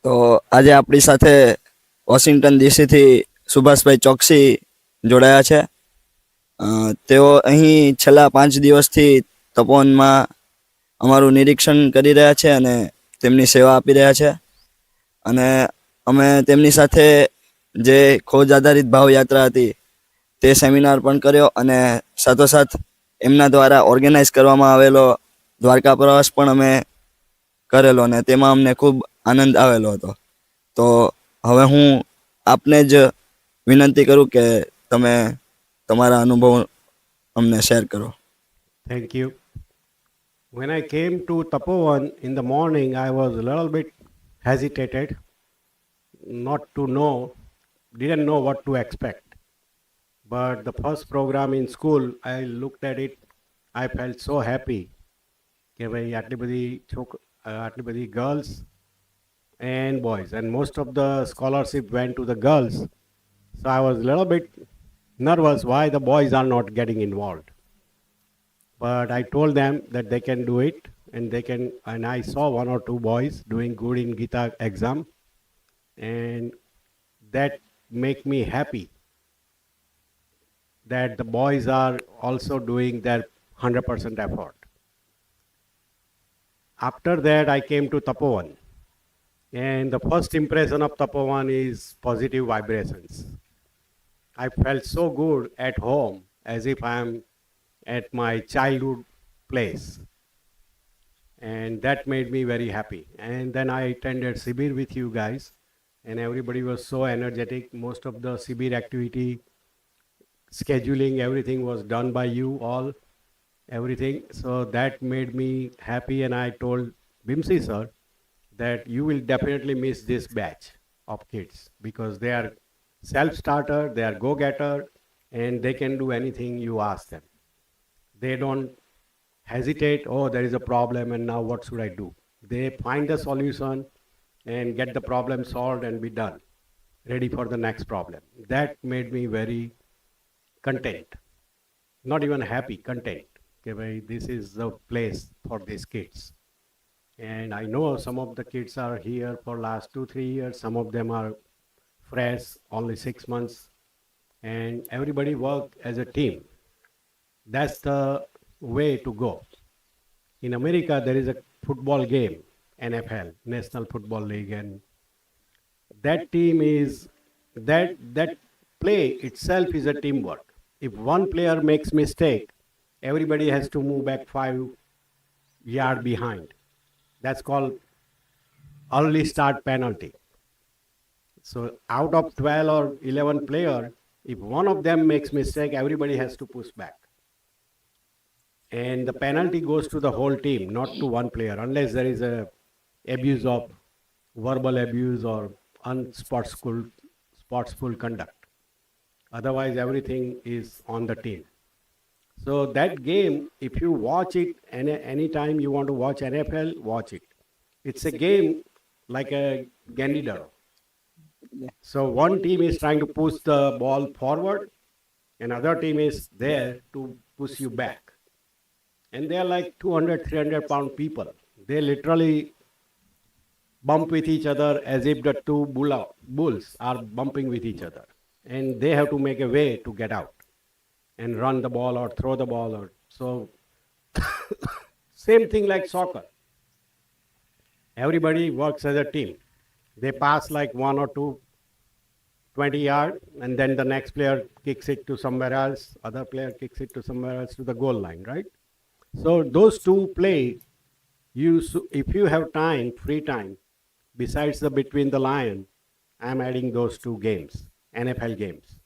તો આજે આપણી સાથે વોશિંગ્ટન ડીસીથી સુભાષભાઈ ચોકસી જોડાયા છે. તેઓ અહીં છેલ્લા 5 દિવસથી તપોવનમાં અમારું નિરીક્ષણ કરી રહ્યા છે અને તેમની સેવા આપી રહ્યા છે. અને અમે તેમની સાથે જે ખોજ આધારિત ભાવયાત્રા હતી તે સેમિનાર પણ કર્યો અને સાથોસાથ એમના દ્વારા ઓર્ગેનાઇઝ કરવામાં આવેલો દ્વારકા પ્રવાસ પણ અમે કરેલો અને તેમાં અમને ખૂબ આનંદ આવેલો હતો. તો હવે હું આપને જ વિનંતી કરું કે તમે તમારા અનુભવ અમને શેર કરો. Thank you. When I came to Tapovan in the morning, I was a little bit hesitated, not to know, didn't know what to expect. But the first program in school, I looked at it, I felt so happy કે ભાઈ આટલી બધી girls and boys, and most of the scholarship went to the girls. So I was a little bit nervous why the boys are not getting involved. But I told them that they can do it, and I saw 1 or 2 boys doing good in Gita exam, and that make me happy that the boys are also doing their 100% effort. After that, I came to Tapovan, and the first impression of Tapovan is positive vibrations. I felt so good at home, as if I am at my childhood place, and that made me very happy. And then I attended Sibir with you guys, and everybody was so energetic. Most of the Sibir activity, scheduling, everything was done by you all, everything. So that made me happy, and I told Bhimsi sir that you will definitely miss this batch of kids because they are self-starter, they are go-getter, and they can do anything you ask them. They don't hesitate, oh, there is a problem and now what should I do? They find the solution and get the problem solved and be done, ready for the next problem. That made me very content, not even happy, content. Okay, bhai, this is the place for these kids. And I know some of the kids are here for last 2-3 years, some of them are fresh, only 6 months, and everybody work as a team. That's the way to go. In America, there is a football game, NFL, National Football League, and that team is, that play itself is a teamwork. If one player makes mistake, everybody has to move back 5 yards behind. That's called early start penalty. So out of 12 or 11 player, if one of them makes mistake, everybody has to push back. And the penalty goes to the whole team, not to one player, unless there is a abuse of verbal abuse or unsportsful conduct. Otherwise, everything is on the team. So that game, if you watch it, any time you want to watch NFL, watch it. It's a game like a Gandidaro. So one team is trying to push the ball forward, another team is there to push you back. And they are like 200, 300 pound people. They literally bump with each other as if the two bulls are bumping with each other. And they have to make a way to get out and run the ball or throw the ball. Or so same thing like soccer. Everybody works as a team. They pass like 1 or 2 20 yards, and then the next player kicks it to somewhere else, other player kicks it to somewhere else to the goal line, right? So those two play. If you have time, free time, besides the Between the Lion, I'm adding those 2 games, NFL games.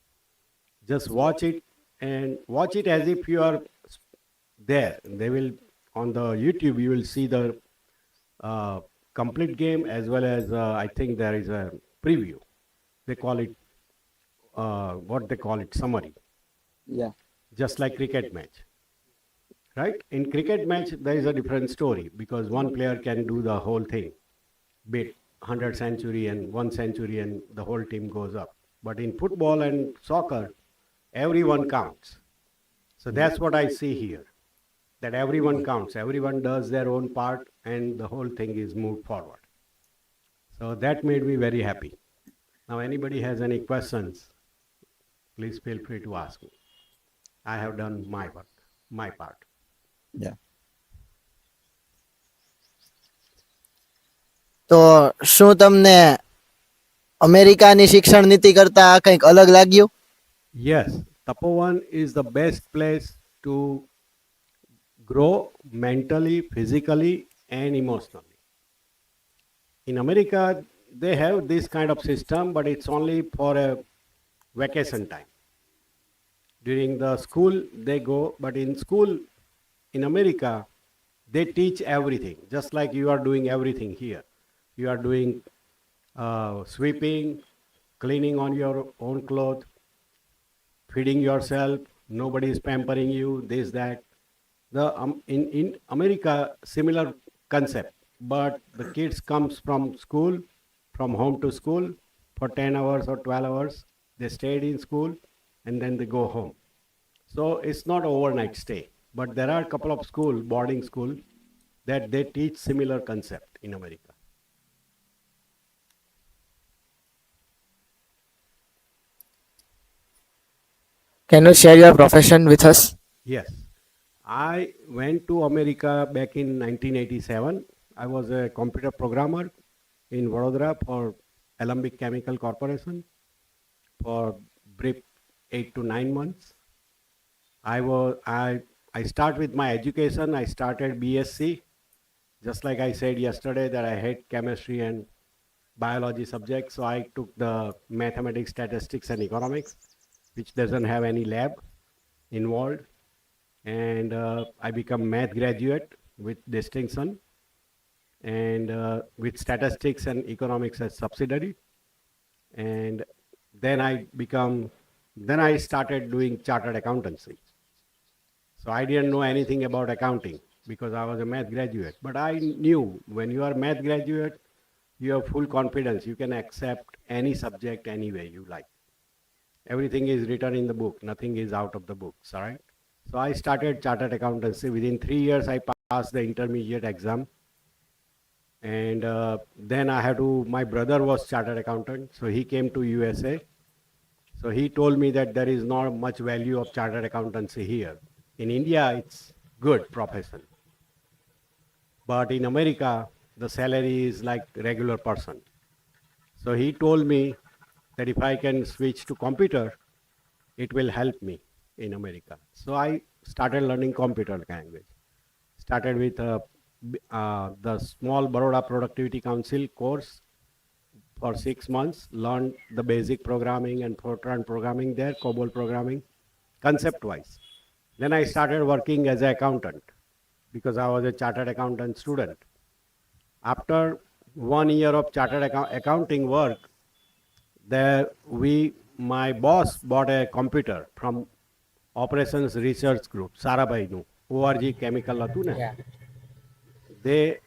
Just watch it, and watch it as if you are there. They will, on the YouTube, you will see the complete game as well as I think there is a preview. They call it what they call it, summary. Yeah. Just like cricket match, right? In cricket match, there is a different story because one player can do the whole thing, beat 100 century and 1 century, and the whole team goes up. But in football and soccer, everyone counts. So that's what I see here, that everyone counts, everyone does their own part, and the whole thing is moved forward. So that made me very happy. Now, anybody has any questions, please feel free to ask me. I have done my work, my part. Yeah. તો શું તમને અમેરિકાની શિક્ષણ નીતિ કરતા આ કંઈક અલગ લાગ્યું? Yes, Tapovan is the best place to grow mentally, physically, and emotionally. In America, they have this kind of system, but it's only for a vacation time. During the school, they go, but in school in America, they teach everything, just like you are doing everything here. You are doing sweeping, cleaning on your own clothes, feeding yourself, nobody is pampering you, this, that. In America, similar concept, but the kids comes from school, from home to school for 10 hours or 12 hours. They stayed in school and then they go home. So it's not overnight stay, but there are a couple of school, boarding school, that they teach similar concept in America. Can you share your profession with us? Yes. I went to America back in 1987. I was a computer programmer in Vadodara for Alembic Chemical Corporation for brief 8 to 9 months. I start with my education. I started BSc, just like I said yesterday that I hate chemistry and biology subjects. So I took the mathematics, statistics, and economics, which doesn't have any lab involved. And I become math graduate with distinction, and with statistics and economics as subsidiary. And then I started doing chartered accountancy. So I didn't know anything about accounting because I was a math graduate. But I knew when you are a math graduate, you have full confidence. You can accept any subject any way you like. Everything is written in the book. Nothing is out of the books, all right? So I started chartered accountancy. Within 3 years, I passed the intermediate exam. And then I had to, my brother was chartered accountant, so he came to USA. So he told me that there is not much value of chartered accountancy here. In India, it's good profession. But in America, the salary is like regular person. So he told me that if I can switch to computer, it will help me in America. So I started learning computer language. Started with the small Baroda Productivity Council course for 6 months, learned the basic programming and Fortran programming there, COBOL programming, concept-wise. Then I started working as an accountant because I was a chartered accountant student. After 1 year of chartered accounting work, there my boss bought a computer from Operations Research Group, Sarabhaiનું, ORG Chemical હતું ને. They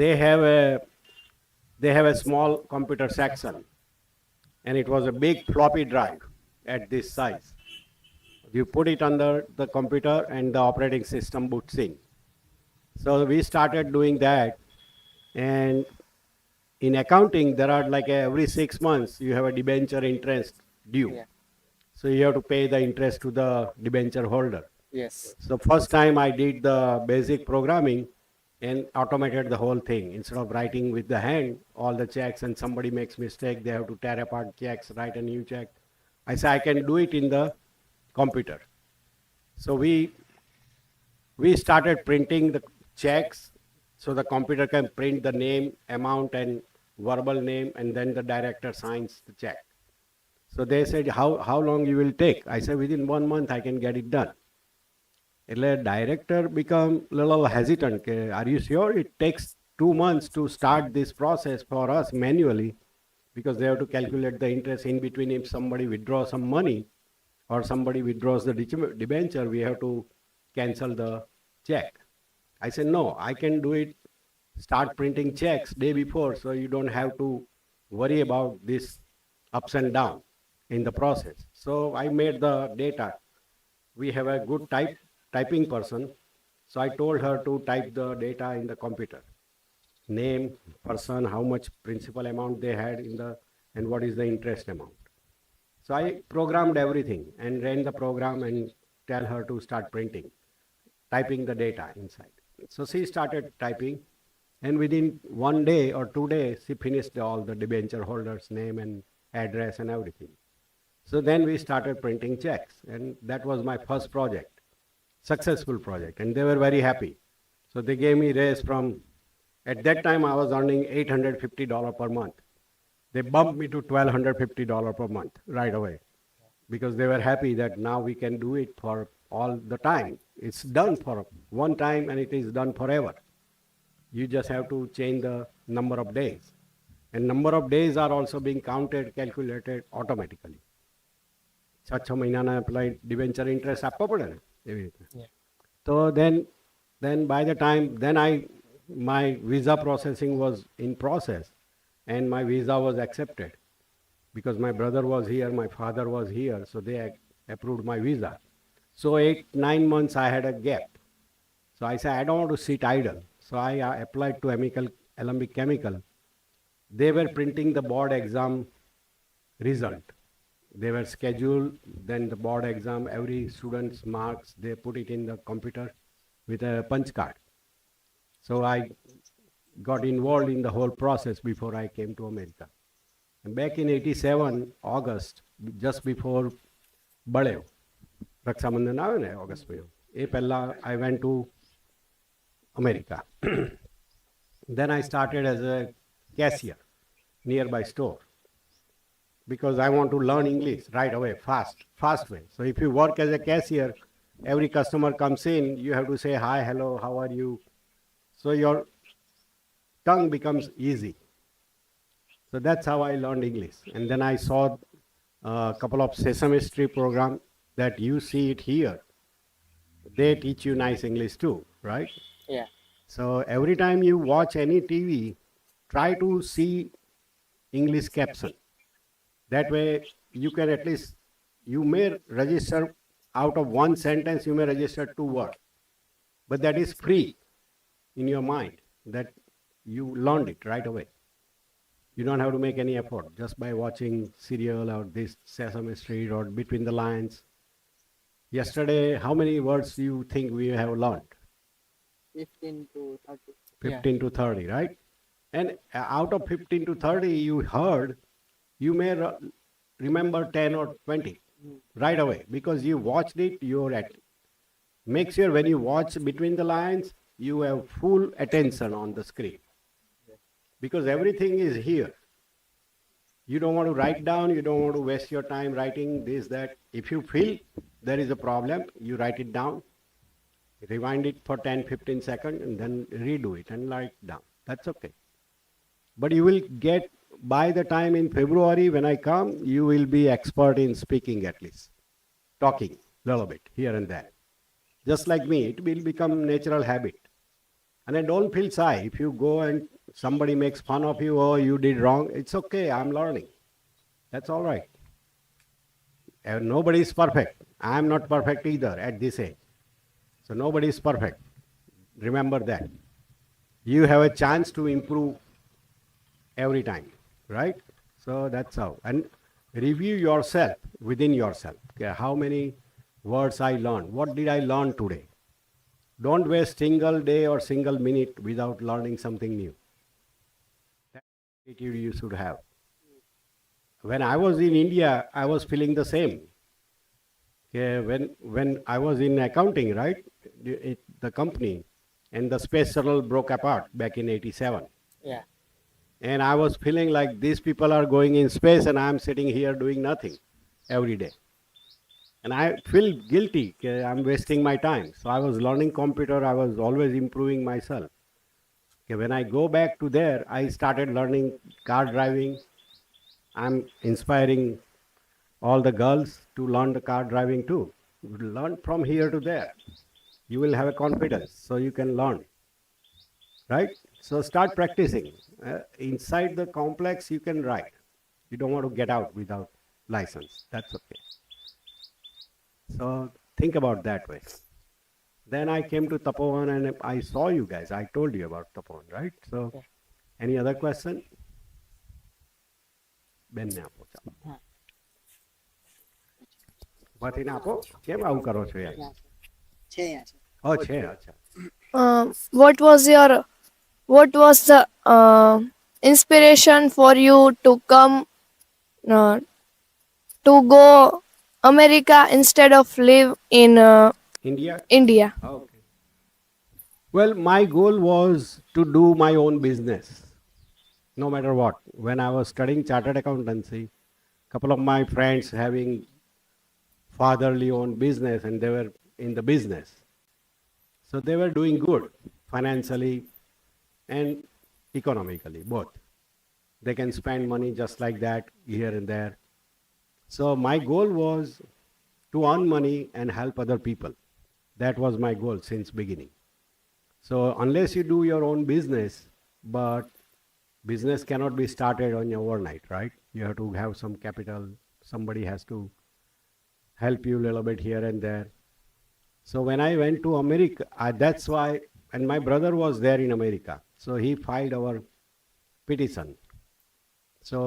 they have a small computer section, and it was a big floppy drive at this size. You put it under the computer and the operating system boots in. So we started doing that, and in accounting, there are like every 6 months, you have a debenture interest due. Yeah. So you have to pay the interest to the debenture holder. Yes. So first time I did the basic programming and automated the whole thing. Instead of writing with the hand, all the checks, and somebody makes mistake, they have to tear apart checks, write a new check. I say I can do it in the computer. So we started printing the checks so the computer can print the name, amount, and verbal name, and then the director signs the check. So they said, how long you will take? I said, within 1 month I can get it done. એટલે director become little hesitant. Are you sure? It takes 2 months to start this process for us manually, because they have to calculate the interest in between. If somebody withdraws some money or somebody withdraws the debenture, we have to cancel the check. I said, no, I can do it. Start printing checks day before, so you don't have to worry about this ups and down in the process. So I made the data. We have a good typing person. So I told her to type the data in the computer. name, person, how much principal amount they had in the, and what is the interest amount. So I programmed everything and ran the program and tell her to start printing, typing the data inside. So she started typing, and within 1 day or 2 days, she finished all the debenture holders' name and address and everything. So then we started printing checks, and that was my first project, successful project, and they were very happy. So they gave me raise from, at that time I was earning $850 per month. They bumped me to $1,250 per month right away, because they were happy that now we can do it for all the time. It's done for one time and it is done forever. You just have to change the number of days. And number of days are also being counted, calculated automatically. 6 મહિનાના પેલા debenture interest આપવો પડે ને એવી રીતે. So then by the time, then my visa processing was in process, and my visa was accepted because my brother was here, my father was here, so they approved my visa. So 8-9 months I had a gap. So I said, I don't want to sit idle. So I applied to Alembic Chemical. They were printing the board exam result. They were scheduled, then the board exam, every student's marks, they put it in the computer with a punch card. So I got involved in the whole process before I came to America. And back in 87, August, just before Balev, Rakshabandhan આવે ને August માં, એ પહેલા I went to America. Then I started as a cashier, nearby store, because I want to learn English right away, fast way. So if you work as a cashier, every customer comes in, you have to say hi, hello, how are you? So your tongue becomes easy. So that's how I learned English. And then I saw a couple of Sesame Street program that you see it here. They teach you nice English too, right? Yeah. So every time you watch any TV, try to see English caption. That way you can at least, you may register out of one sentence, you may register 2 words. But that is free in your mind, that you learned it right away. You don't have to make any effort just by watching serial or this Sesame Street or Between the Lines. Yesterday, how many words do you think we have learned? 15 to 30. 15 to 30, right? And out of 15 to 30 you heard, you may remember 10 or 20 right away, because you watched it, you're at. Make sure when you watch Between the Lines, you have full attention on the screen, because everything is here. You don't want to write down, you don't want to waste your time writing this, that. If you feel there is a problem, you write it down, rewind it for 10-15 seconds, and then redo it and write it down. That's okay. But you will get, by the time in February when I come, you will be expert in speaking at least. Talking a little bit here and there. Just like me, it will become natural habit. And I don't feel shy. If you go and somebody makes fun of you, oh, you did wrong, it's okay, I'm learning. That's all right. Nobody is perfect. I'm not perfect either at this age. So nobody is perfect. Remember that. You have a chance to improve every time, right? So that's how. And review yourself within yourself. Okay, how many words I learned? What did I learn today? Don't waste single day or single minute without learning something new. That attitude you should have. When I was in India, I was feeling the same. Okay, when I was in accounting, right? The company and the space shuttle broke apart back in 87. Yeah. And I was feeling like these people are going in space and I'm sitting here doing nothing every day. And I feel guilty, I'm wasting my time. So I was learning computer, I was always improving myself. Okay, when I go back to there, I started learning car driving. I'm inspiring all the girls to learn the car driving too. Learn from here to there. You will have a confidence, so you can learn. Right? So start practicing. Inside the complex, you can ride. You don't want to get out without license. That's okay. So think about that way. Then I came to Tapovan and I saw you guys. I told you about Tapovan, right? So Any other question? બેન ને આપો ચાલો ભાથીને આપો કેમ આવું કરો છો યાર ઓ છે અચ્છા What was the inspiration for you to come uh, to go America instead of live in India? India? Okay. Well, my goal was to do my own business, no matter what. When I was studying chartered accountancy, couple of my friends having fatherly owned business and they were in the business. So they were doing good financially and economically, both. They can spend money just like that here and there. So my goal was to earn money and help other people. That was my goal since beginning. So unless you do your own business, but business cannot be started on your overnight, right? You have to have some capital. Somebody has to help you a little bit here and there. So when I went to America, that's why, and my brother was there in America. So he filed our petition. So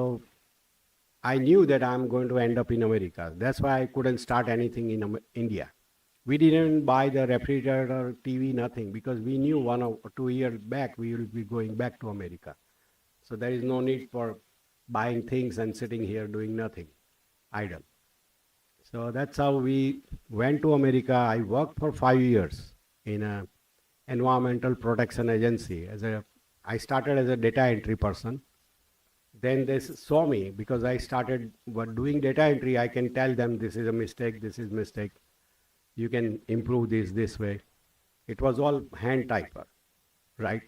I knew that I'm going to end up in America. That's why I couldn't start anything in India. We didn't buy the refrigerator, TV, nothing, because we knew 1 or 2 years back we will be going back to America. So there is no need for buying things and sitting here doing nothing, idle. So that's how we went to America. I worked for 5 years in a environmental protection agency. I started as a data entry person. Then they saw me because I started doing data entry. I can tell them this is a mistake, this is mistake. You can improve this way. It was all hand typer, right?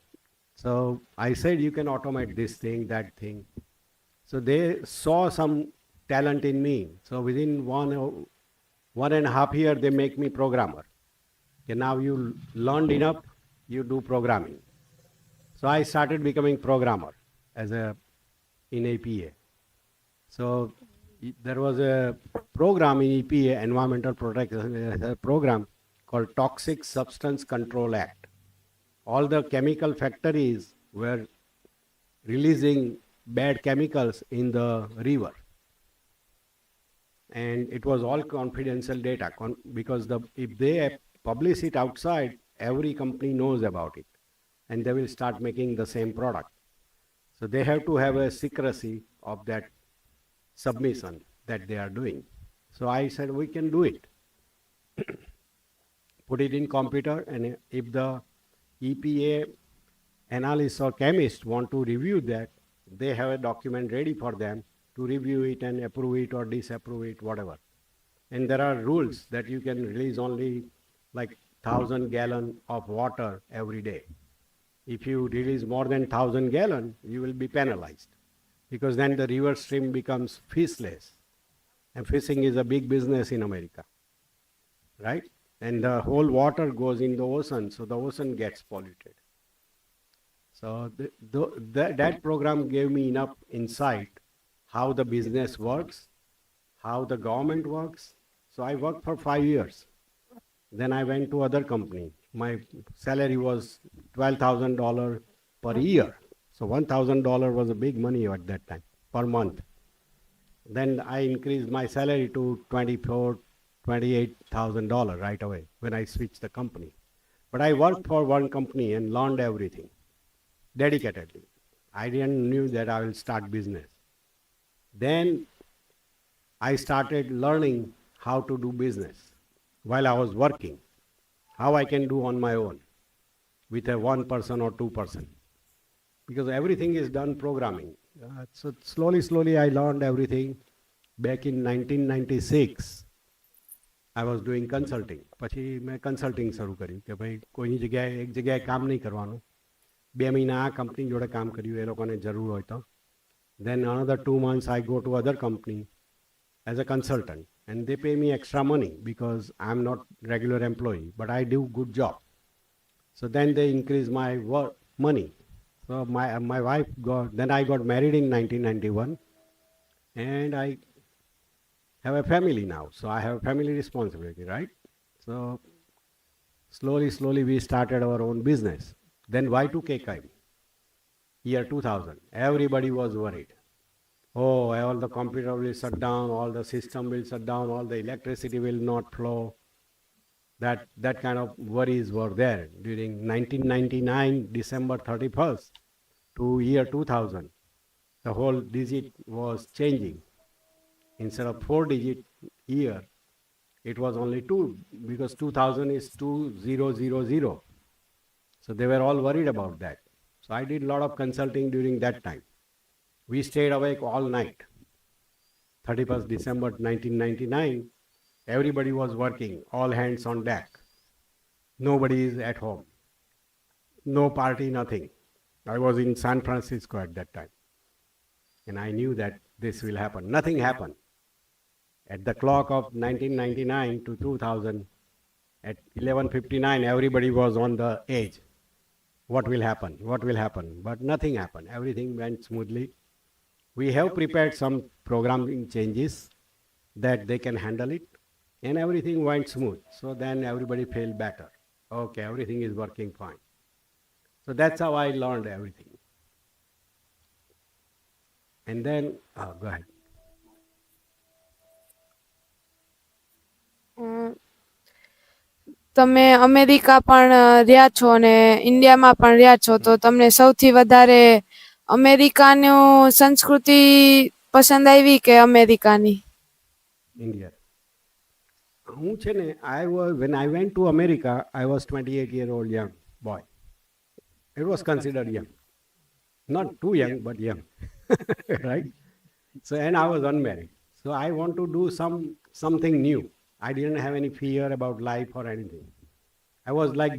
So I said you can automate this thing, that thing. So they saw some talent in me. So within 1.5 years, they make me programmer. Okay, now you learned enough, you do programming. So I started becoming programmer in APA. So there was a program in EPA, Environmental Protection Program, called Toxic Substance Control Act. All the chemical factories were releasing bad chemicals in the river. And it was all confidential data because if they publish it outside, every company knows about it and they will start making the same product. So they have to have a secrecy of that submission that they are doing. So I said, we can do it. Put it in computer, and if the EPA analysts or chemists want to review that, they have a document ready for them to review it and approve it or disapprove it, whatever. And there are rules that you can release only like 1,000 gallons of water every day. If you release more than 1,000 gallons, you will be penalized, because then the river stream becomes fishless. And fishing is a big business in America, right? And the whole water goes in the ocean, so the ocean gets polluted. So that program gave me enough insight how the business works, how the government works. So I worked for 5 years. Then I went to other company. My salary was $12,000 per year. So $1,000 was a big money at that time, per month. Then I increased my salary to $28,000 right away when I switched the company. But I worked for one company and learned everything dedicatedly. I didn't knew that I will start business. Then I started learning how to do business while I was working, how I can do on my own with a 1 person or 2 person, because everything is done programming. So slowly I learned everything. Back in 1996, I was doing consulting. પછી મેં consulting શરૂ કર્યું કે ભાઈ કોઈની જગ્યાએ એક જગ્યાએ કામ નહીં કરવાનું. 2 મહિના આ કંપની જોડે કામ કર્યું, એ લોકોને જરૂર હોય તો. Then another 2 months I go to other company as a consultant, and they pay me extra money because I'm not regular employee, but I do good job. So then they increase my money. So my wife then I got married in 1991, and I have a family now. So I have family responsibility, right? So slowly we started our own business. Then Y2K came. year 2000. Everybody was worried. Oh, all the computer will shut down, all the system will shut down, all the electricity will not flow. That kind of worries were there during 1999, December 31st to year 2000. The whole digit was changing. Instead of 4-digit year, it was only 2 because 2000 is 2000. So they were all worried about that. So I did a lot of consulting during that time. We stayed awake all night. 31st December 1999, everybody was working, all hands on deck. Nobody is at home. No party, nothing. I was in San Francisco at that time. And I knew that this will happen. Nothing happened. At the clock of 1999 to 2000, at 11:59, everybody was on the edge. What will happen? What will happen? But nothing happened. Everything went smoothly. We have prepared some programming changes that they can handle it, and everything went smooth. So then everybody felt better. Okay, everything is working fine. So that's how I learned everything. And then, go ahead. તમે America પણ રહ્યા છો અને ઇન્ડિયામાં પણ રહ્યા છો તો તમને સૌથી વધારે અમેરિકાની સંસ્કૃતિ પસંદ આવી કે અમેરિકાની? India. હું છે ને, when I went to America, I was 28-year-old young boy. It was considered young. Not too young, but young. Right? So, and I was unmarried. So I want to do something new. I didn't have any fear about life or anything. I was like,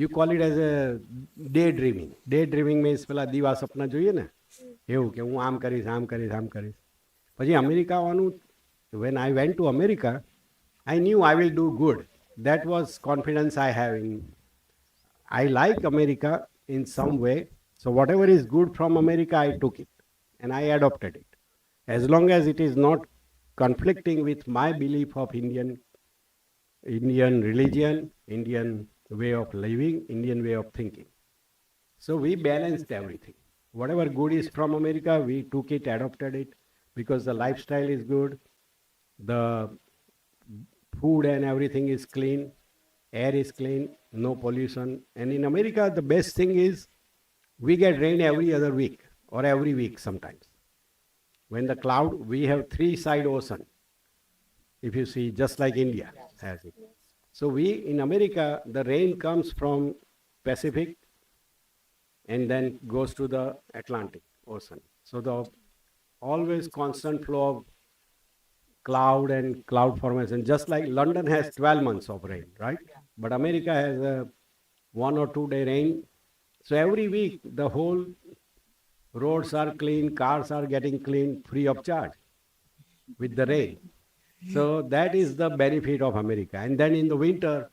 you call it as a daydreaming. Daydreaming means પેલા દીવા સપના જોઈએ ને એવું કે હું આમ કરીશ આમ કરીશ આમ કરીશ. પછી અમેરિકા આવવાનું, when I went to America, I knew I will do good. That was confidence I have in. I like America in some way. So whatever is good from America, I took it and I adopted it. As long as it is not conflicting with my belief of Indian religion, Indian way of living, Indian way of thinking. So we balanced everything. Whatever good is from America, we took it, adopted it, because the lifestyle is good, the food and everything is clean, air is clean, no pollution. And in America, the best thing is we get rain every other week or every week sometimes. When the cloud, we have 3-side ocean, if you see, just like India has it. So we, in America, the rain comes from Pacific and then goes to the Atlantic Ocean. So the always constant flow of cloud and cloud formation, just like London has 12 months of rain, right? But America has a 1 or 2 day rain. So every week, the whole roads are clean, cars are getting clean, free of charge with the rain. So that is the benefit of America. And then in the winter,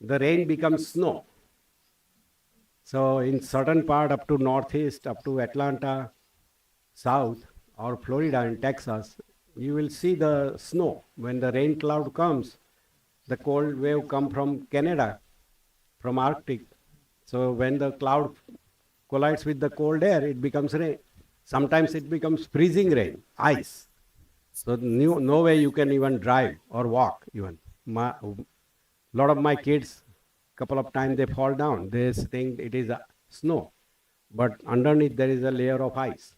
the rain becomes snow. So in certain part up to northeast, up to Atlanta, south, or Florida and Texas, you will see the snow. When the rain cloud comes, the cold wave come from Canada, from Arctic. So when the cloud collides with the cold air, it becomes rain. Sometimes it becomes freezing rain, ice. So no way you can even drive or walk even. Lot of my kids, couple of times they fall down. They think it is snow, but underneath there is a layer of ice.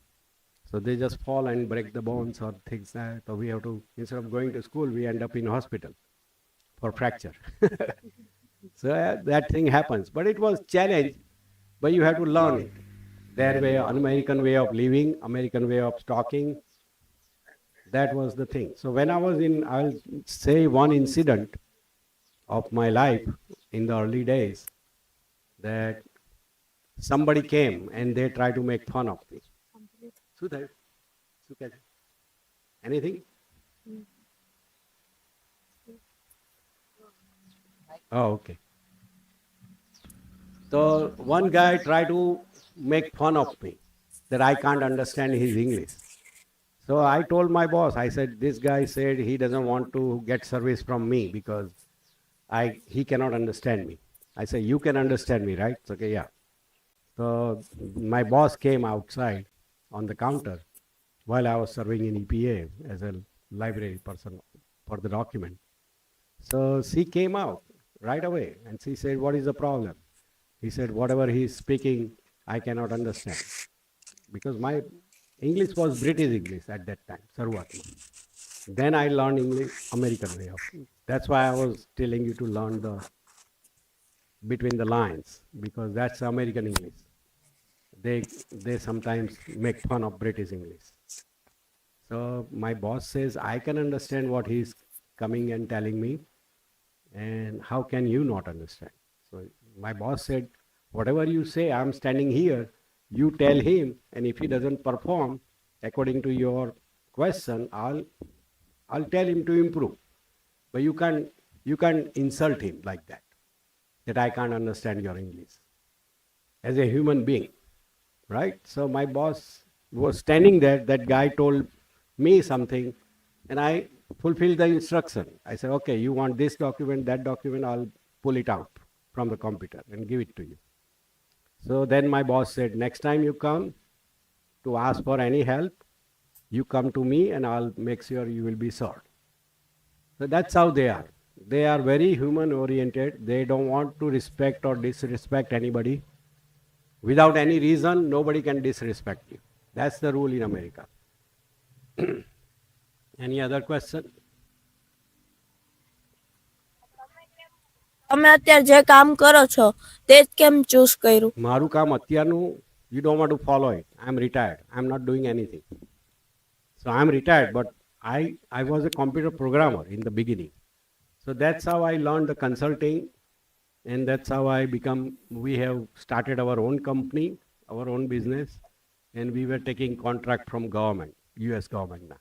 So they just fall and break the bones or things like that. So we have to, instead of going to school, we end up in hospital for fracture. So that thing happens. But it was challenge, but you have to learn it. Their way, American way of living, American way of talking. That was the thing. So when I was in, I'll say one incident of my life in the early days, that somebody came and they tried to make fun of me. Anything? Oh, okay. So one guy tried to make fun of me, that I can't understand his English. So I told my boss, I said, this guy said he doesn't want to get service from me because he cannot understand me. I said, you can understand me, right? It's okay, yeah. So my boss came outside on the counter while I was serving in EPA as a library person for the document. So she came out right away and she said, "What is the problem?" He said, "Whatever he is speaking, I cannot understand." Because my English was British English at that time, Sarwatma. Then I learned English, American way of. That's why I was telling you to learn the between the lines, because that's American English. They sometimes make fun of British English. So my boss says, I can understand what he's coming and telling me, and how can you not understand? So my boss said, whatever you say, I'm standing here, you tell him, and if he doesn't perform according to your question, I'll tell him to improve. But you can't insult him like that I can't understand your English as a human being, right? So my boss was standing there, that guy told me something, and I fulfilled the instruction. I said, okay, you want this document, that document, I'll pull it out from the computer and give it to you. So then my boss said, next time you come to ask for any help, you come to me and I'll make sure you will be served. So that's how they are. They are very human oriented. They don't want to respect or disrespect anybody. Without any reason, nobody can disrespect you. That's the rule in America. Any other question? તમે અત્યારે જે કામ કરો છો તે જ કેમ choose કર્યું? મારું કામ અત્યારનું, you don't want to follow it. I'm retired. I'm not doing anything. So I'm retired, but I was a computer programmer in the beginning. So that's how I learned the consulting, and that's how we have started our own company, our own business, and we were taking contract from government, US government.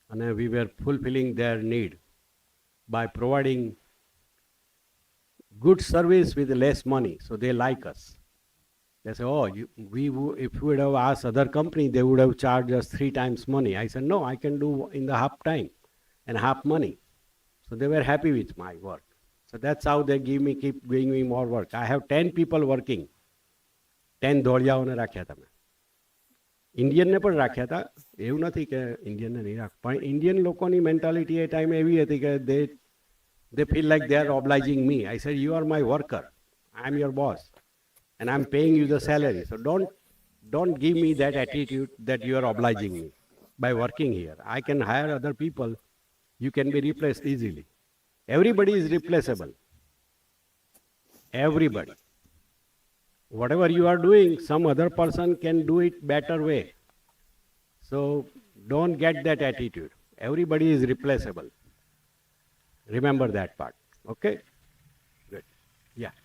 And we were fulfilling their need by providing good service with less money, so they like us. They say, oh, if we would have asked other company, they would have charged us 3 times money. I said, no, I can do in the half time and half money. So they were happy with my work. So that's how they keep giving me more work. I have 10 people working. 10 ધોળિયાઓને રાખ્યા તમે. ઇન્ડિયનને પણ રાખ્યા હતા, એવું નથી કે ઇન્ડિયનને નહીં રાખ, પણ ઇન્ડિયન લોકોની મેન્ટાલિટી એ ટાઈમે એવી હતી કે they feel like they are obliging me. I said, you are my worker. I am your boss. And I'm paying you the salary. So don't give me that attitude that you are obliging me by working here. I can hire other people. You can be replaced easily. Everybody is replaceable. Everybody. Whatever you are doing, some other person can do it better way. So don't get that attitude. Everybody is replaceable. Remember that part. Okay? Good. Yeah.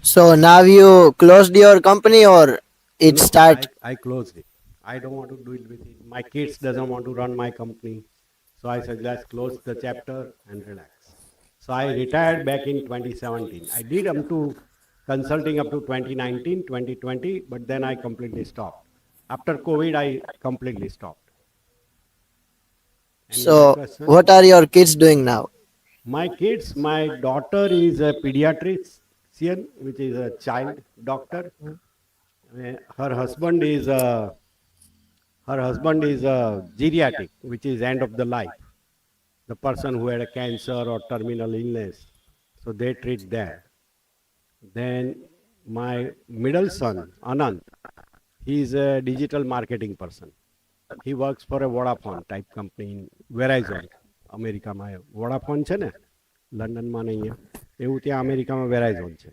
So now you closed your company or it No, start? I closed it. I don't want to do it with it. My kids doesn't want to run my company. So I said, let's close the chapter and relax. So I retired back in 2017. I did up to consulting up to 2019, 2020, but then I completely stopped. After COVID, I completely stopped. Any other So question? what are your kids doing now? My kids, my daughter is a pediatrician, which is a child doctor. Her husband is a geriatric, which is end of the life. The person who had a cancer or terminal illness, so they treat that. Then my middle son, Anand, he is a digital marketing person. He works for a Vodafone type company in Verizon. અમેરિકામાં Vodafone છે ને, લંડનમાં નહીં, એવું ત્યાં અમેરિકામાં વેરાઇઝોન છે.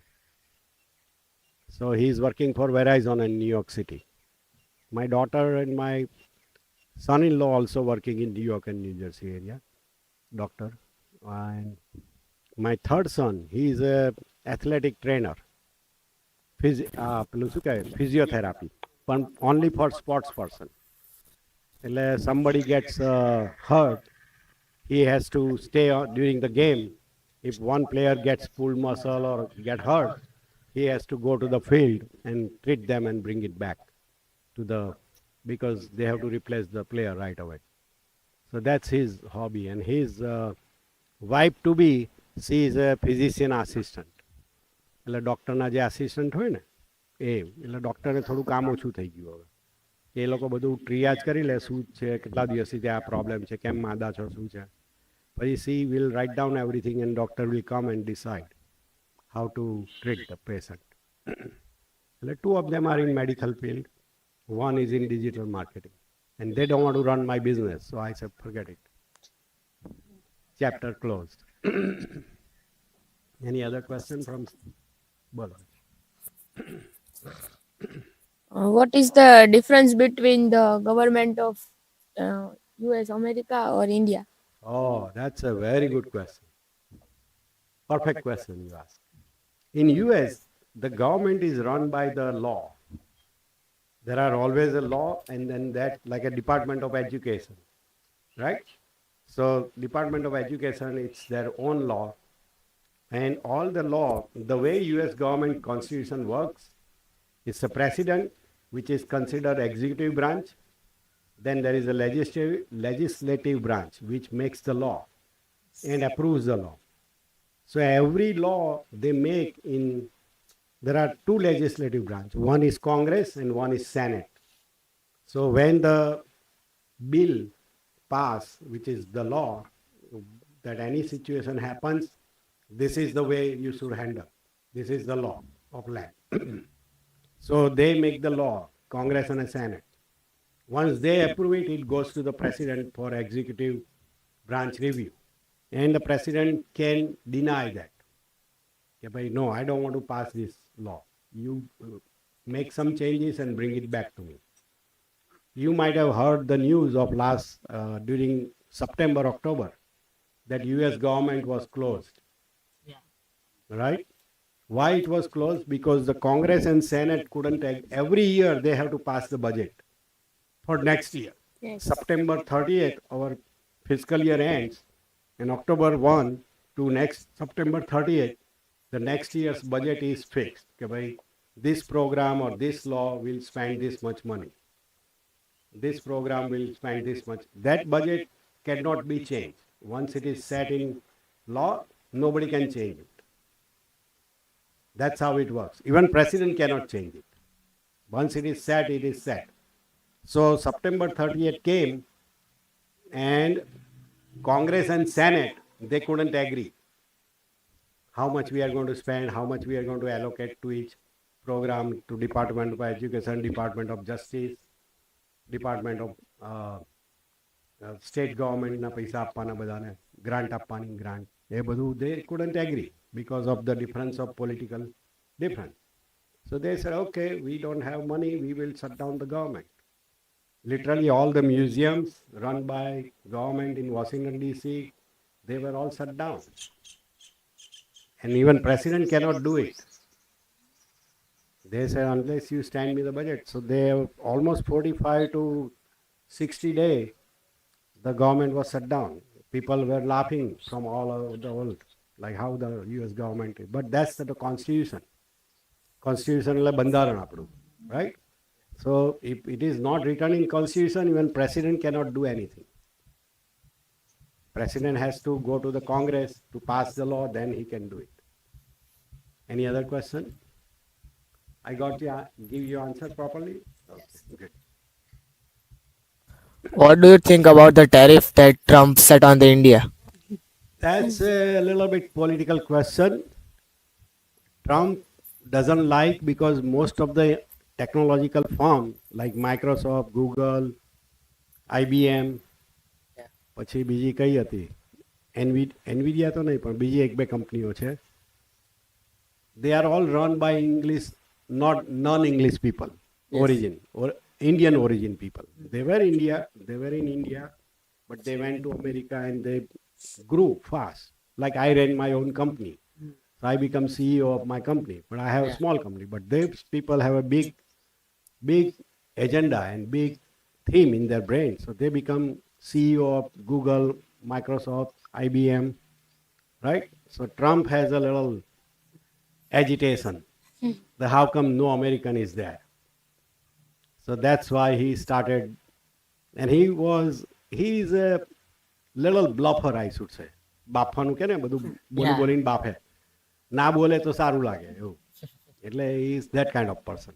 So he is working for Verizon in New York City. My daughter and my son-in-law also working in New York and New Jersey area, doctor. And my third son, he is a athletic trainer, પેલું શું કહેવાય, physiotherapy, but only for sports person. એટલે somebody gets hurt, he has to stay during the game. If one player gets pulled muscle or get hurt, he has to go to the field and treat them and bring it back to because they have to replace the player right away. So that's his hobby. And his wife to be, she is a physician assistant. એટલે ડૉક્ટરના જે assistant હોય ને એટલે ડૉક્ટરને થોડું કામ ઓછું થઈ ગયું હવે. એ લોકો બધું ટ્રિયાજ કરી લે શું છે, કેટલા દિવસથી ત્યાં પ્રોબ્લેમ છે, કેમ માંદા છો, શું છે. પછી she will write down everything and doctor will come and decide how to treat the patient. Like two of them are in medical field, one is in digital marketing, and they don't want to run my business. So I said, forget it. Chapter closed. Any other question from Bolo? What is the difference between the government of US, America or India? Oh, that's a very good question. Perfect question you ask. In US, the government is run by the law. There are always a law and then that like a Department of Education, right? So Department of Education, it's their own law. And all the law, the way US government constitution works, it's a president, which is considered executive branch. Then there is a legislative branch, which makes the law and approves the law. So every law they make there are two legislative branches. One is Congress and one is Senate. So when the bill pass, which is the law, that any situation happens, this is the way you should handle. This is the law of land. So they make the law, Congress and the Senate. Once they approve it, it goes to the president for executive branch review. And the president can deny that. Okay, no, I don't want to pass this law. You make some changes and bring it back to me. You might have heard the news of during September, October, that US government was closed. Right? Why it was closed? Because the Congress and Senate couldn't, every year they have to pass the budget for next year. Yes. September 30th, our fiscal year ends, and October 1 to next September 30th, the next year's budget is fixed. Okay, bhai, this program or this law will spend this much money. This program will spend this much. That budget cannot be changed. Once it is set in law, nobody can change it. That's how it works. Even president cannot change it. Once it is set, it is set. So September 30th came, and Congress and Senate, they couldn't agree how much we are going to spend, how much we are going to allocate to each program, to Department of Education, Department of Justice, Department of State Government na paisa apana badane, grant appani grant. They couldn't agree because of the difference of political difference. So they said, okay, we don't have money, we will shut down the government. Literally all the museums run by government in Washington DC, they were all shut down. And even president cannot do it. They said, unless you stand me the budget. So they have almost 45 to 60 days, the government was shut down. People were laughing from all over the world, like how the US government is. But that's the constitution. Constitution is bandaran apdu, right? So if it is not written in constitution, even president cannot do anything. President has to go to the Congress to pass the law, then he can do it. Any other question? I got you, give you answer properly? Okay, good. What do you think about the tariff that Trump set on the India? That's a little bit political question. Trump doesn't like because most of the technological firm like Microsoft, Google, IBM, પછી બીજી કઈ હતી NVIDIA તો નહીં પણ બીજી એક બે કંપનીઓ છે. They are all run by English, not non-English people, origin or Indian origin people. They were in India, but they went to America and they grew fast. Like I ran my own company. So I become CEO of my company, but I have a small company. But these people have a big agenda and big theme in their brain. So they become CEO of Google, Microsoft, IBM, right? So Trump has a little agitation. How come no American is there? So that's why he started, and he is a little bluffer, I should say. બાફાનું કે ને બધું બોલીને બાફે. ના બોલે તો સારું લાગે એવું. એટલે he is that kind of person.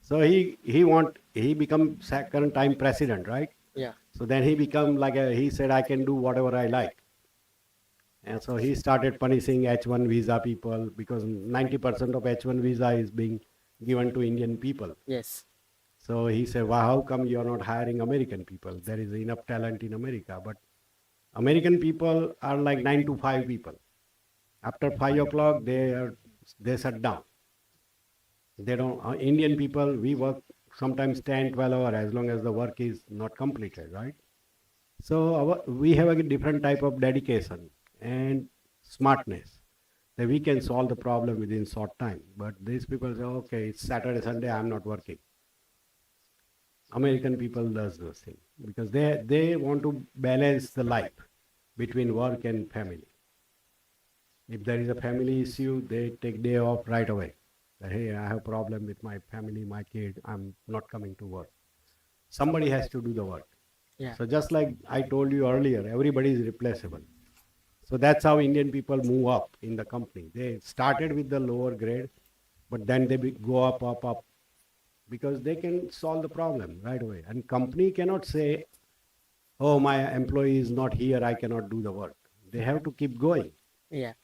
So he become second time president, right? Yeah. So then he become like he said I can do whatever I like. And so he started punishing H1 visa people because 90% of H1 visa is being given to Indian people. Yes. So he said, well, how come you're not hiring American people? There is enough talent in America. But American people are like 9 to 5 people. After 5 o'clock, they shut down. They don't, Indian people, we work sometimes 10, 12 hours as long as the work is not completed, right? So we have a different type of dedication and smartness that we can solve the problem within short time. But these people say, okay, it's Saturday, Sunday, I'm not working. American people does those things because they want to balance the life between work and family. If there is a family issue, they take day off right away. That, hey, I have a problem with my family, my kid, I'm not coming to work. Somebody has to do the work. Yeah. So just like I told you earlier, everybody is replaceable. So that's how Indian people move up in the company. They started with the lower grade, but then they go up, because they can solve the problem right away. And company cannot say, oh, my employee is not here, I cannot do the work. They have to keep going. Yeah.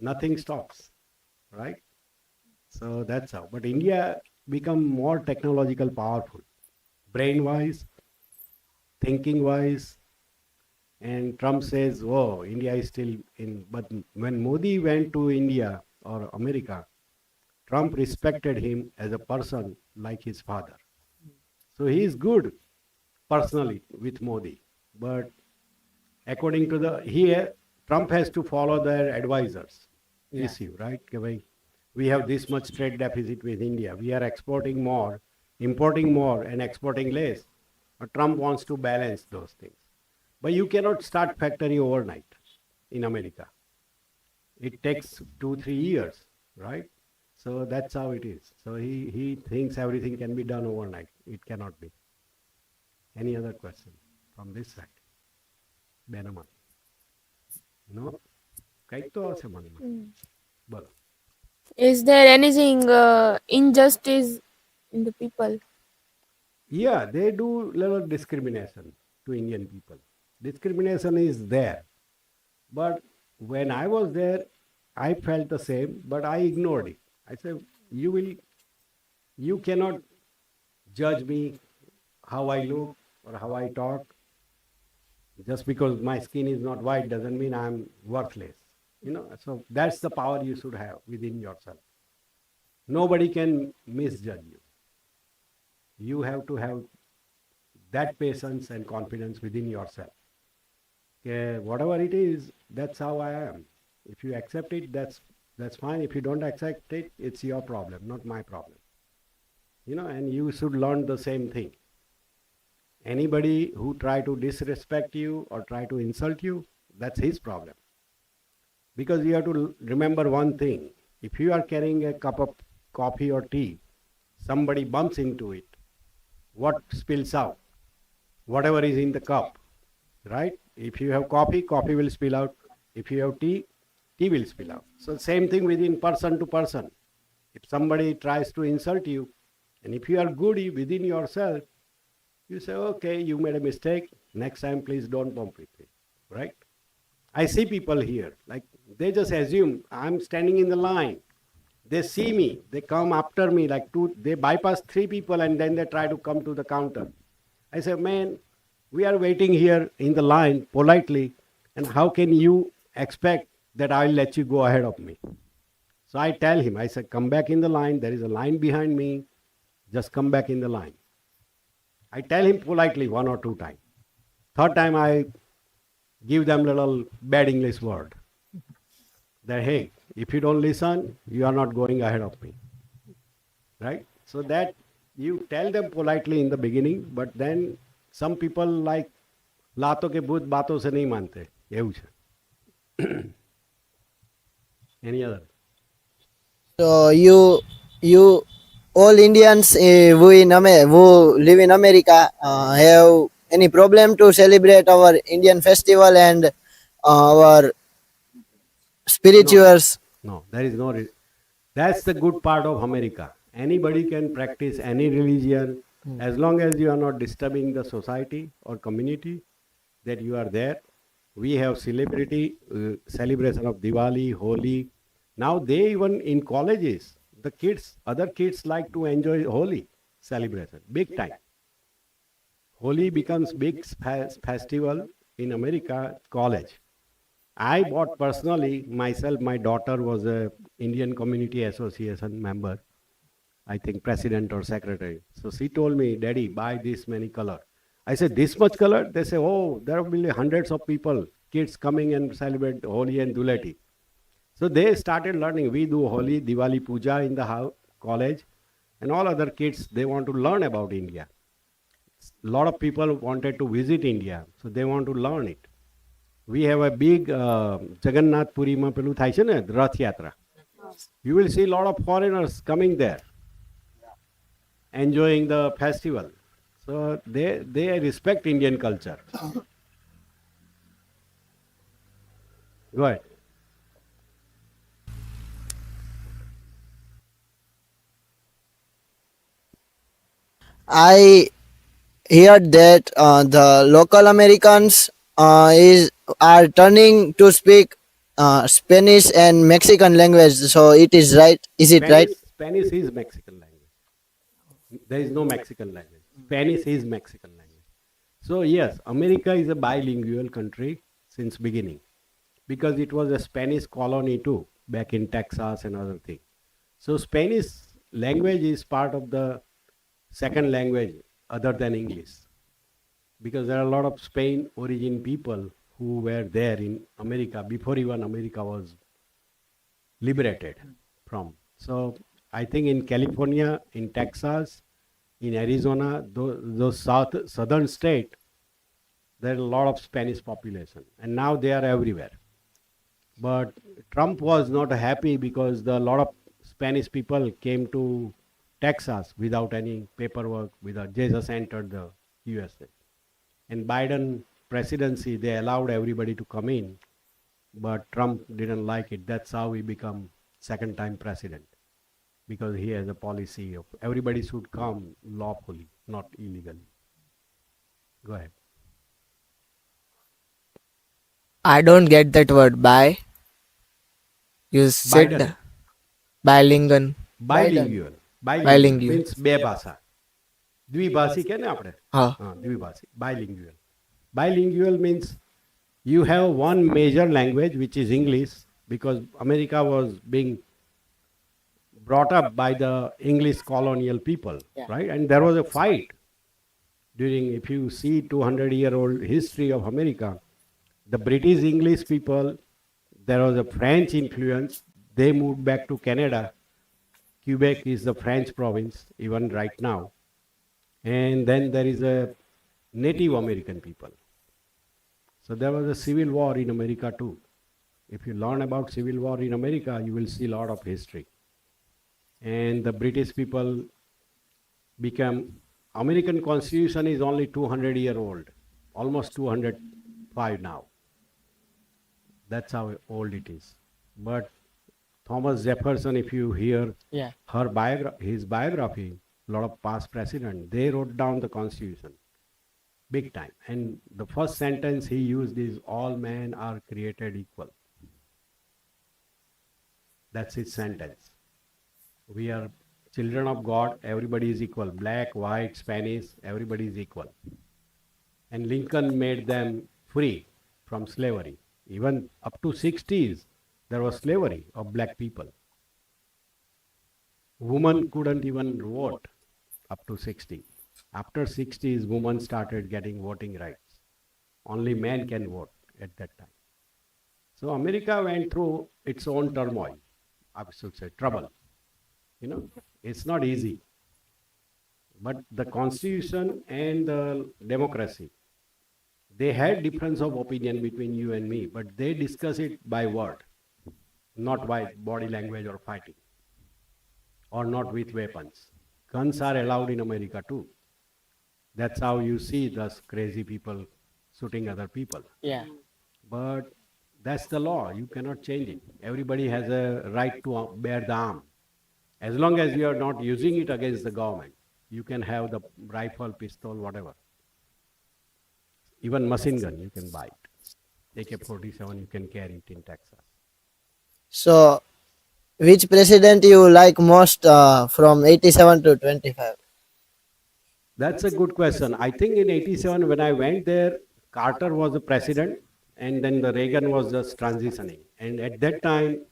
Nothing stops, right? So that's how. But India become more technological powerful, brain-wise, thinking-wise. And Trump says, oh, India is still in. But when Modi went to India or America, Trump respected him as a person like his father. So he is good personally with Modi. But according to Trump has to follow their advisors issue, right? We have this much trade deficit with India. We are exporting more, importing more, and exporting less. But Trump wants to balance those things. But you cannot start factory overnight in America. It takes 2-3 years, right? So that's how it is. So he thinks everything can be done overnight. It cannot be. Any other question from this side? Benama. No? કંઈક તો હશે મનમાં. બોલો. Is there anything injustice in the people? Yeah, they do little discrimination to Indian people. Discrimination is there. But when I was there, I felt the same, but I ignored it. I said, you cannot judge me how I look or how I talk. Just because my skin is not white doesn't mean I'm worthless. So that's the power you should have within yourself. Nobody can misjudge you. You have to have that patience and confidence within yourself. Whatever it is, that's how I am. If you accept it, that's fine. If you don't accept it, it's your problem, not my problem. And you should learn the same thing. Anybody who try to disrespect you or try to insult you, that's his problem. Because you have to remember one thing. If you are carrying a cup of coffee or tea, somebody bumps into it, what spills out? Whatever is in the cup, right? If you have coffee, coffee will spill out. If you have tea, tea will spill out. So same thing within person to person. If somebody tries to insult you, and if you are good within yourself, you say, okay, you made a mistake. Next time, please don't bump with me, right? I see people here, like they just assume I'm standing in the line. They see me, they come after me, like they bypass 3 people and then they try to come to the counter. I say, man, we are waiting here in the line politely, and how can you expect that I'll let you go ahead of me? So I tell him, I said, come back in the line. There is a line behind me. Just come back in the line. I tell him politely 1 or 2 times. Third time I give them little bad English word. That, hey, if you don't listen, you are not going ahead of me. Right? So that you tell them politely in the beginning, but then some people like लातों के भूत बातों से नहीं मानते. એવું છે. Any other? So you all Indians who live in America have any problem to celebrate our Indian festival and our spirituals? No, there is no. That's the good part of America. Anybody can practice any religion as long as you are not disturbing the society or community that you are there. We have celebrity celebration of Diwali, Holi. Now they even in colleges, the kids, other kids like to enjoy Holi celebration, big time. Holi becomes big festival in America college. I bought personally myself. My daughter was a Indian Community Association member, I think president or secretary. So she told me, "Daddy, buy this many color." I said, "This much color?" They say, "Oh, there will be hundreds of people, kids coming and celebrate Holi and Dulati." So they started learning. We do Holi, Diwali Puja in the college, and all other kids they want to learn about India. A lot of people wanted to visit India, so they want to learn it. We have a big Jagannath Puri માં પેલું થાય છે ને રથ યાત્રા. You will see a lot of foreigners coming there, enjoying the festival. So they respect Indian culture. Go ahead. I heard that the local Americans are turning to speak Spanish and Mexican language. So it is right. Is it right? Spanish is Mexican language. There is no Mexican language. Spanish is Mexican language. So yes, America is a bilingual country since beginning because it was a Spanish colony too back in Texas and other things. So Spanish language is part of the second language other than English because there are a lot of Spain origin people who were there in America before even America was liberated from. So I think in California, in Texas, in Arizona, those southern state, there are a lot of Spanish population and now they are everywhere. But Trump was not happy because a lot of Spanish people came to Texas without any paperwork, without Jesus entered the USA. In Biden presidency, they allowed everybody to come in, but Trump didn't like it. That's how he become second time president because he has a policy of everybody should come lawfully, not illegally. Go ahead. I don't get that word. By. You said Biden. bilingual. Bilingual. Bilingual. Means બે ભાષા. દ્વિભાષી કે ને આપણે? હા. દ્વિભાષી. Bilingual. Bilingual means you have one major language which is English because America was being brought up by the English colonial people, right? And there was a fight during, if you see 200-year-old history of America, the British English people, there was a French influence. They moved back to Canada. Quebec is the French province, even right now. And then there is a Native American people. So there was a civil war in America too. If you learn about civil war in America, you will see a lot of history. And the British people became, American Constitution is only 200-year-old, almost 205 now. That's how old it is. But Thomas Jefferson, if you hear his biography, a lot of past presidents, they wrote down the Constitution, big time. And the first sentence he used is, all men are created equal. That's his sentence. We are children of God, everybody is equal. Black, white, Spanish, everybody is equal. And Lincoln made them free from slavery. Even up to 60s, there was slavery of black people. Women couldn't even vote up to 60. After 60s, women started getting voting rights. Only men can vote at that time. So America went through its own turmoil, I should say, trouble. You know, it's not easy. But the Constitution and the democracy, they had difference of opinion between you and me, but they discuss it by word, not by body language or fighting, or not with weapons. Guns are allowed in America too. That's how you see those crazy people shooting other people. Yeah. But That's the law. You cannot change it. Everybody has a right to bear the arm. As long as you are not using it against the government, you can have the rifle, pistol, whatever. Even machine gun, you can buy it. AK-47, you can carry it in Texas. So, which president you like most from 87 to 25? That's a good question. I think in 87, when I went there, Carter was the president, and then the Reagan was just transitioning. And at that time,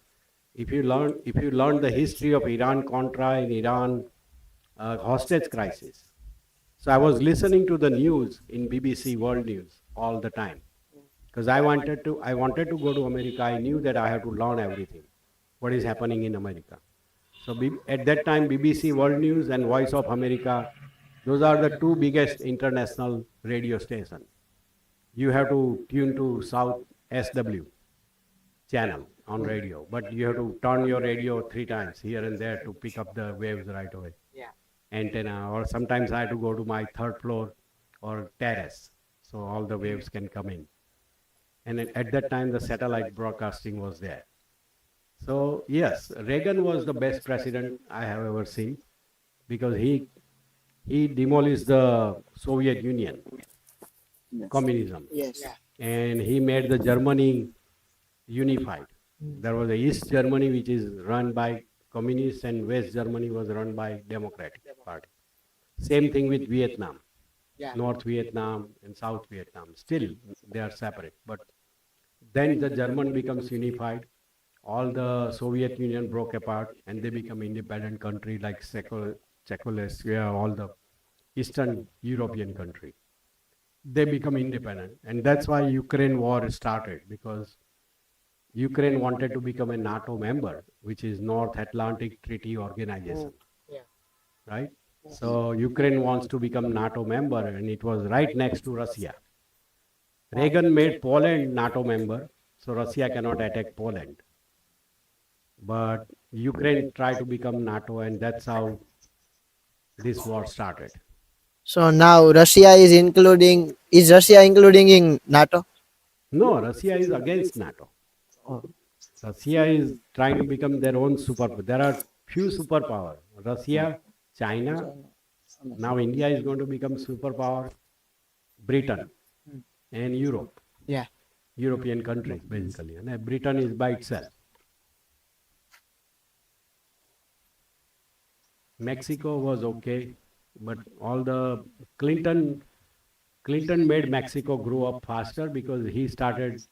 if you learn the history of Iran Contra and Iran hostage crisis. So I was listening to the news in BBC World News all the time because I wanted to go to America. I knew that I had to learn everything, what is happening in America. So at that time, BBC World News and Voice of America, those are the two biggest international radio stations. You have to tune to South SW channel on radio, but you have to turn your radio 3 times here and there to pick up the waves right away. Antenna, or sometimes I have to go to my third floor or terrace, so all the waves can come in. And at that time, the satellite broadcasting was there. So yes, Reagan was the best president I have ever seen because he demolished the Soviet Union, communism, and he made the Germany unified. There was a East Germany which is run by communists and West Germany was run by Democratic Party. Same thing with Vietnam, North Vietnam and South Vietnam. Still they are separate, but then the German becomes unified. All the Soviet Union broke apart and they become independent country like Czechoslovakia, all the Eastern European country. They become independent, and that's why Ukraine war started because Ukraine wanted to become a NATO member, which is North Atlantic Treaty Organization, right? So Ukraine wants to become NATO member, and it was right next to Russia. Reagan made Poland NATO member, so Russia cannot attack Poland. But Ukraine tried to become NATO, and that's how this war started. So now is Russia including in NATO? No, Russia is against NATO. Russia is trying to become their own superpower. There are few superpowers. Russia, China. Now India is going to become superpower. Britain and Europe. Yeah. European countries basically. And Britain is by itself. Mexico was okay, but all the Clinton made Mexico grow up faster because he started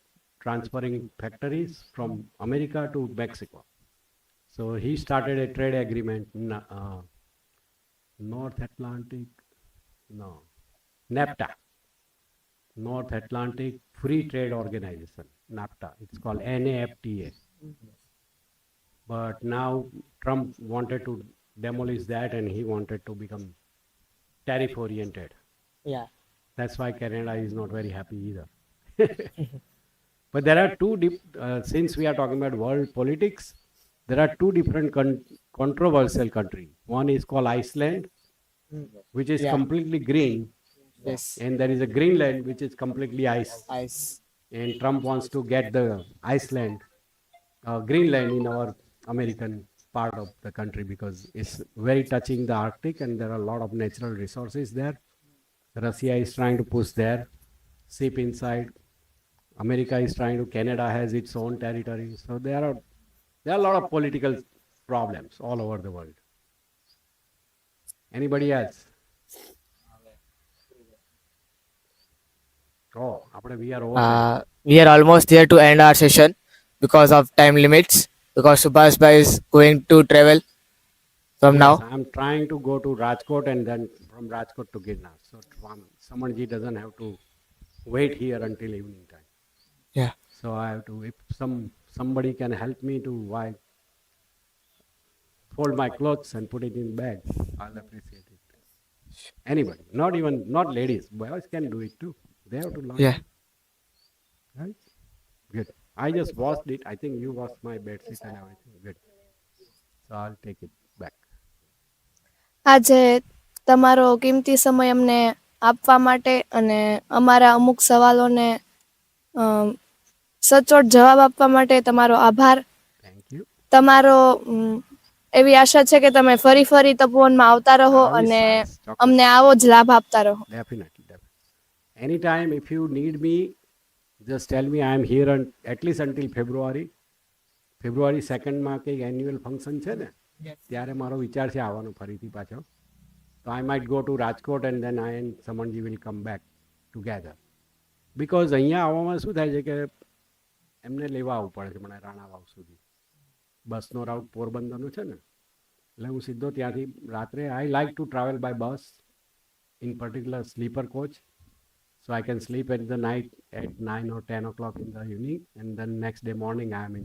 transferring factories from America to Mexico. So he started a trade agreement, North Atlantic, no, NAFTA, North Atlantic Free Trade Organization, NAFTA. It's called NAFTA. But now Trump wanted to demolish that and he wanted to become tariff oriented. Yeah. That's why Canada is not very happy either. But there are since we are talking about world politics, there are two different controversial countries. One is called Iceland, which is completely green. Yes. And there is a Greenland, which is completely ice. Ice. And Trump wants to get the Iceland, Greenland in our American part of the country because it's very touching the Arctic and there are a lot of natural resources there. Russia is trying to push their ship inside. America is trying to, Canada has its own territory. So there are a lot of political problems all over the world. Anybody else? Oh, we are over. We are almost here to end our session because of time limits. Because Subhasbhai is going to travel from now. I'm trying to go to Rajkot and then from Rajkot to Girnar. So Samanji doesn't have to wait here until evening time. Yeah. So I have to, if somebody can help me to fold my clothes and put it in bag, I'll appreciate it. Anybody, not ladies, boys can do it too. They have to learn. Yeah. Right? Good. I just washed it. I think you washed my bedsheet and everything. Good. So I'll take it back. આજે તમારો કિંમતી સમય અમને આપવા માટે અને અમારા અમુક સવાલોને સચોટ જવાબ આપવા માટે તમારો આભાર. Thank you. તમારો એવી આશા છે કે તમે ફરી ફરી તપોવનમાં આવતા રહો અને અમને આવો જ લાભ આપતા રહો. Definitely, definitely. Anytime if you need me, just tell me. I am here at least until February. February 2nd માં કંઈક એન્યુઅલ ફંક્શન છે ને, ત્યારે મારો વિચાર છે આવવાનો ફરીથી પાછો. તો I might go to Rajkot and then I and Samanji will come back together. Because અહીંયા આવવામાં શું થાય છે કે એમને લેવા આવવું પડે છે મને રાણાવાવ સુધી. બસનો રાઉટ પોરબંદરનો છે ને, એટલે હું સીધો ત્યાંથી રાત્રે I like to travel by bus, in particular sleeper coach, so I can sleep at the night at 9 or 10 o'clock in the evening, and then next day morning I am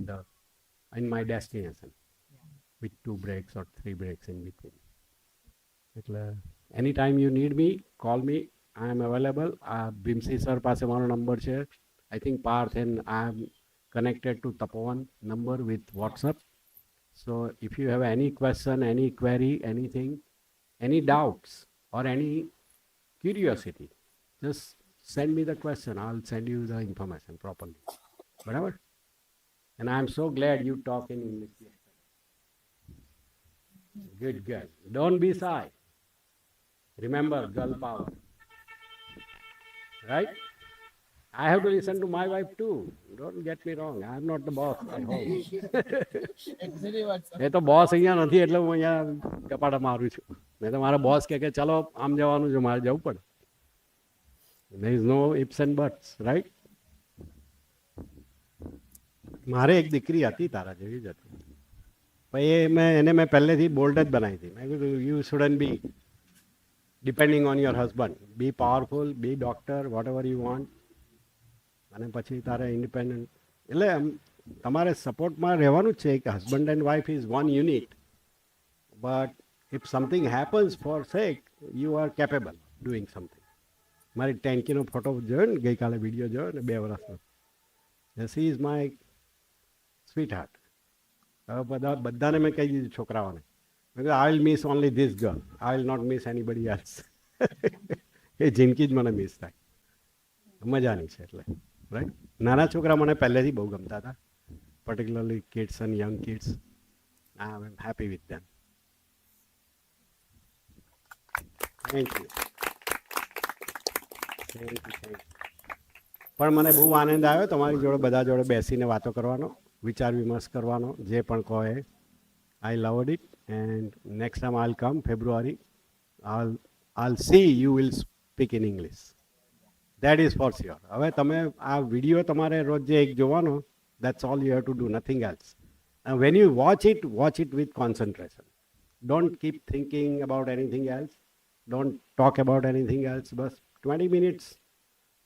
in my destination with 2 breaks or 3 breaks in between. એટલે anytime you need me, call me. I am available. Bhimsi sir પાસે મારો number છે. I think Parth and I am connected to Tapovan number with WhatsApp. So if you have any question, any query, anything, any doubts or any curiosity, just send me the question. I'll send you the information properly. Barabar? And I'm so glad you talk in English. Good girl. Don't be shy. Remember, girl power. Right? I have to listen to my wife too. Don't get me wrong. I'm not the boss at home. એ તો boss અહીંયા નથી એટલે હું અહીંયા કપાટા મારું છું. મેં તો મારા બોસ કે ચલો આમ જવાનું છે, મારે જવું પડે. There is no ifs and buts, right? મારે એક દીકરી હતી તારા જેવી જ હતી, પણ એને મેં પહેલેથી બોલ્ડ જ બનાવી હતી. મેં કીધું you shouldn't be depending on your husband, be powerful, be doctor, whatever you want. અને પછી તારે ઇન્ડિપેન્ડન્ટ એટલે તમારે સપોર્ટમાં રહેવાનું જ છે કે husband and wife is one unit, but if something happens for sake you are capable doing something. મારી ટેન્કીનો ફોટો જોયો ને ગઈકાલે, વિડીયો જોયો ને 2 વર્ષનો, she is my sweetheart. હવે બધાને મેં કહી દીધું છોકરાઓને, I will miss only this girl, I will not miss anybody else. એ જિંદગી જ મને મિસ થાય. મજાની છે એટલે, રાઈટ. નાના છોકરા મને પહેલેથી બહુ ગમતા હતા, particularly kids and young kids. I am happy with them. Thank you. પણ મને બહુ આનંદ આવ્યો તમારી જોડે, બધા જોડે બેસીને વાતો કરવાનો, વિચાર વિમર્શ કરવાનો, જે પણ કહો એ. I loved it and next time I come February. I'll see you will speak in English. That is for sure. હવે તમે આ વિડીયો તમારે રોજ જે એક જોવાનો, that's all you have to do, nothing else. And when you watch it with concentration. Don't keep thinking about anything else. Don't talk about anything else. But 20 minutes,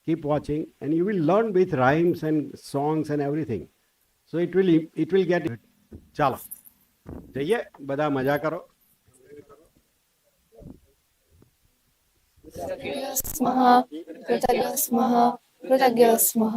keep watching, and you will learn with rhymes and songs and everything. So it will get. Chalo. જઈએ બધા મજા કરો. કૃતજ્ઞ સ્મઃ.